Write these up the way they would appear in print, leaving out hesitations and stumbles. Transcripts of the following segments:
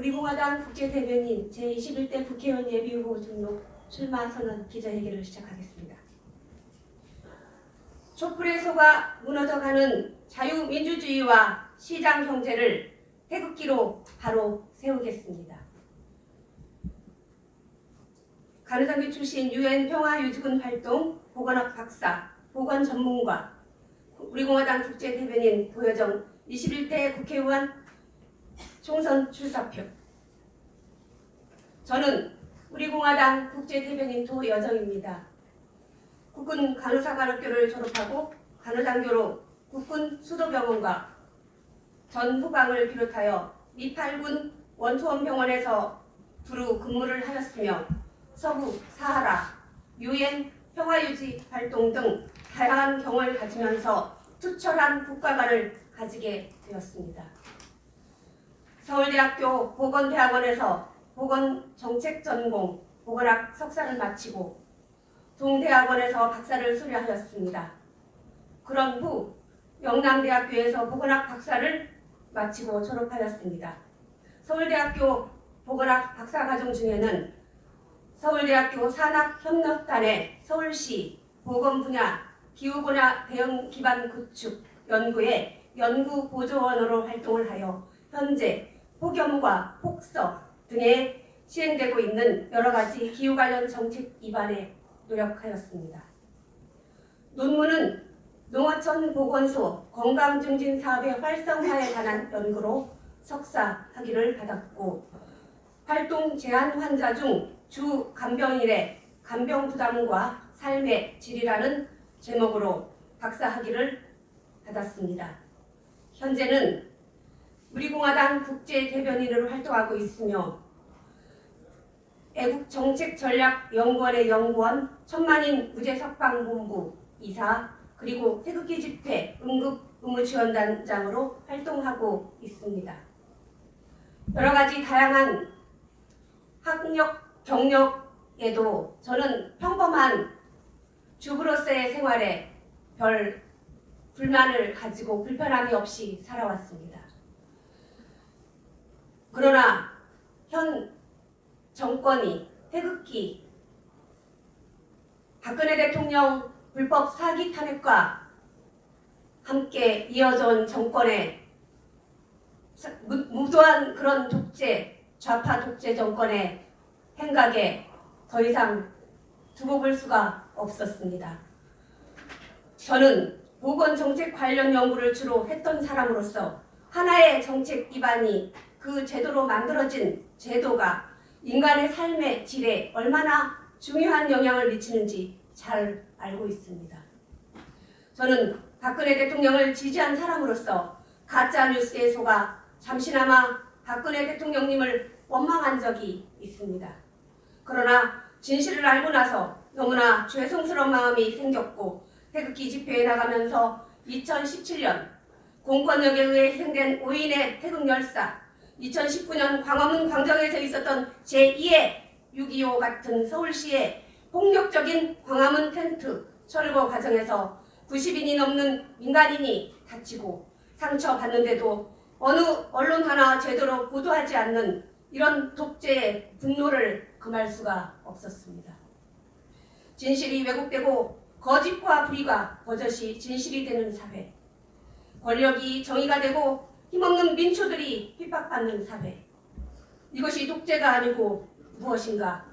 우리공화당 국제대변인 제21대 국회의원 예비후보 등록 출마 선언 기자회견을 시작하겠습니다. 촛불의 소가 무너져가는 자유민주주의와 시장경제를 태극기로 바로 세우겠습니다. 간호장교 출신 UN 평화유지군 활동 보건학 박사, 보건 전문가, 우리공화당 국제대변인 도여정 21대 국회의원 총선 출사표. 저는 우리공화당 국제대변인 도여정입니다. 국군 간호사관학교를 졸업하고 간호장교로 국군 수도병원과 전후방을 비롯하여 미팔군 원초원병원에서 두루 근무를 하였으며 서부 사하라, UN 평화유지 활동 등 다양한 경험을 가지면서 투철한 국가관을 가지게 되었습니다. 서울대학교 보건대학원에서 보건정책 전공 보건학 석사를 마치고 동대학원에서 박사를 수료하였습니다. 그런 후 영남대학교에서 보건학 박사를 마치고 졸업하였습니다. 서울대학교 보건학 박사과정 중에는 서울대학교 산학협력단의 서울시 보건 분야 기후분야 대응 기반 구축 연구의 연구보조원으로 활동을 하여 현재 폭염과 폭설 등에 시행되고 있는 여러가지 기후 관련 정책 입안에 노력하였습니다. 논문은 농어촌 보건소 건강증진 사업의 활성화에 관한 연구로 석사 학위를 받았고 활동 제한 환자 중 주 간병인의 간병 부담과 삶의 질이라는 제목으로 박사 학위를 받았습니다. 현재는 우리공화당 국제대변인으로 활동하고 있으며 애국정책전략연구원의 연구원, 천만인 무죄석방본부 이사, 그리고 태극기 집회 응급의무지원단장으로 활동하고 있습니다. 여러가지 다양한 학력, 경력에도 저는 평범한 주부로서의 생활에 별 불만을 가지고 불편함이 없이 살아왔습니다. 그러나 현 정권이 태극기, 박근혜 대통령 불법 사기 탄핵과 함께 이어져 온 정권의 무도한 그런 독재, 좌파 독재 정권의 행각에 더 이상 두고 볼 수가 없었습니다. 저는 보건정책 관련 연구를 주로 했던 사람으로서 하나의 정책 기반이 그 제도로 만들어진 제도가 인간의 삶의 질에 얼마나 중요한 영향을 미치는지 잘 알고 있습니다. 저는 박근혜 대통령을 지지한 사람으로서 가짜뉴스에 속아 잠시나마 박근혜 대통령님을 원망한 적이 있습니다. 그러나 진실을 알고 나서 너무나 죄송스러운 마음이 생겼고 태극기 집회에 나가면서 2017년 공권력에 의해 희생된 5인의 태극열사, 2019년 광화문 광장에서 있었던 제2의 6.25 같은 서울시의 폭력적인 광화문 텐트 철거 과정에서 90인이 넘는 민간인이 다치고 상처받는데도 어느 언론 하나 제대로 보도하지 않는 이런 독재의 분노를 금할 수가 없었습니다. 진실이 왜곡되고 거짓과 불의가 버젓이 진실이 되는 사회, 권력이 정의가 되고 힘없는 민초들이 핍박받는 사회, 이것이 독재가 아니고 무엇인가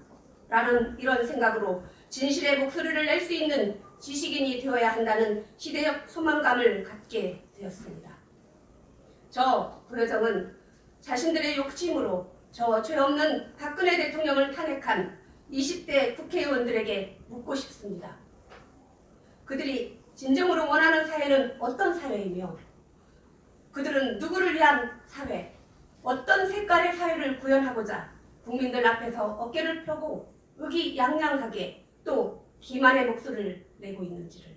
라는 이런 생각으로 진실의 목소리를 낼 수 있는 지식인이 되어야 한다는 시대적 소망감을 갖게 되었습니다. 저 도여정은 자신들의 욕심으로 저 죄 없는 박근혜 대통령을 탄핵한 20대 국회의원들에게 묻고 싶습니다. 그들이 진정으로 원하는 사회는 어떤 사회이며 그들은 누구를 위한 사회, 어떤 색깔의 사회를 구현하고자 국민들 앞에서 어깨를 펴고 의기양양하게 또 기만의 목소리를 내고 있는지를.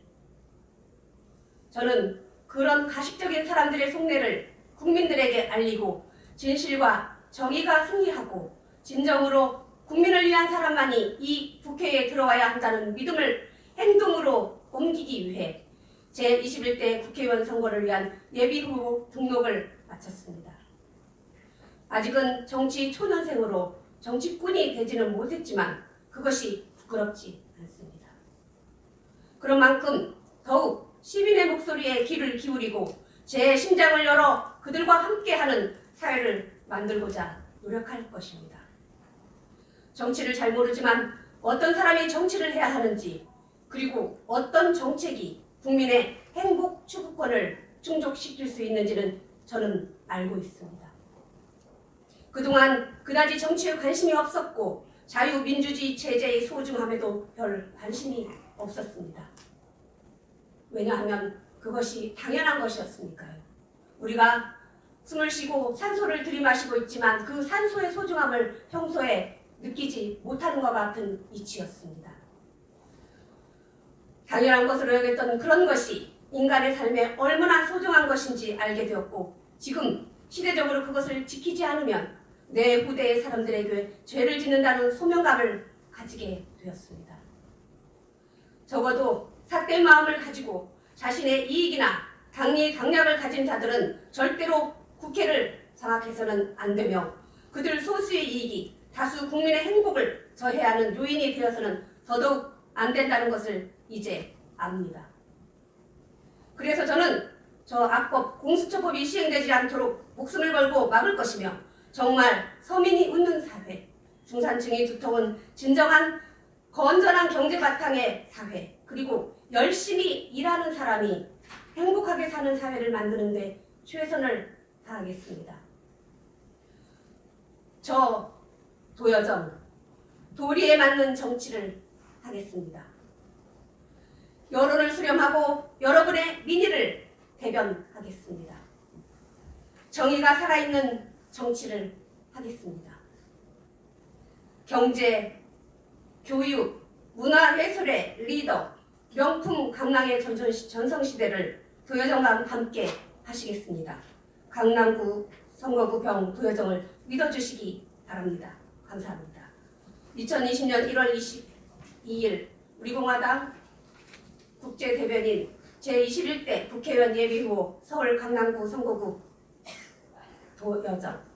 저는 그런 가식적인 사람들의 속내를 국민들에게 알리고 진실과 정의가 승리하고 진정으로 국민을 위한 사람만이 이 국회에 들어와야 한다는 믿음을 행동으로 옮기기 위해 제21대 국회의원 선거를 위한 예비후보 등록을 마쳤습니다. 아직은 정치 초년생으로 정치꾼이 되지는 못했지만 그것이 부끄럽지 않습니다. 그런 만큼 더욱 시민의 목소리에 귀를 기울이고 제 심장을 열어 그들과 함께하는 사회를 만들고자 노력할 것입니다. 정치를 잘 모르지만 어떤 사람이 정치를 해야 하는지, 그리고 어떤 정책이 국민의 행복 추구권을 충족시킬 수 있는지는 저는 알고 있습니다. 그동안 그다지 정치에 관심이 없었고 자유민주주의 체제의 소중함에도 별 관심이 없었습니다. 왜냐하면 그것이 당연한 것이었으니까요. 우리가 숨을 쉬고 산소를 들이마시고 있지만 그 산소의 소중함을 평소에 느끼지 못하는 것 같은 이치였습니다. 당연한 것으로 여겼던 그런 것이 인간의 삶에 얼마나 소중한 것인지 알게 되었고, 지금 시대적으로 그것을 지키지 않으면 내 후대의 사람들에게 죄를 짓는다는 소명감을 가지게 되었습니다. 적어도 삿된 마음을 가지고 자신의 이익이나 강약을 가진 자들은 절대로 국회를 장악해서는 안 되며, 그들 소수의 이익이 다수 국민의 행복을 저해야 하는 요인이 되어서는 더더욱 안 된다는 것을 이제 압니다. 그래서 저는 저 악법 공수처법이 시행되지 않도록 목숨을 걸고 막을 것이며, 정말 서민이 웃는 사회, 중산층이 두터운 진정한 건전한 경제 바탕의 사회, 그리고 열심히 일하는 사람이 행복하게 사는 사회를 만드는 데 최선을 다하겠습니다. 저 도여정, 도리에 맞는 정치를 하겠습니다. 여론을 수렴하고 여러분의 민의를 대변하겠습니다. 정의가 살아있는 정치를 하겠습니다. 경제, 교육, 문화예술의 리더, 명품 강남의 전성시대를 도여정과 함께 하시겠습니다. 강남구 선거구 병 도여정을 믿어주시기 바랍니다. 감사합니다. 2020년 1월 22일 우리공화당 국제대변인 제21대 국회의원 예비후보 서울 강남구 선거구 도여정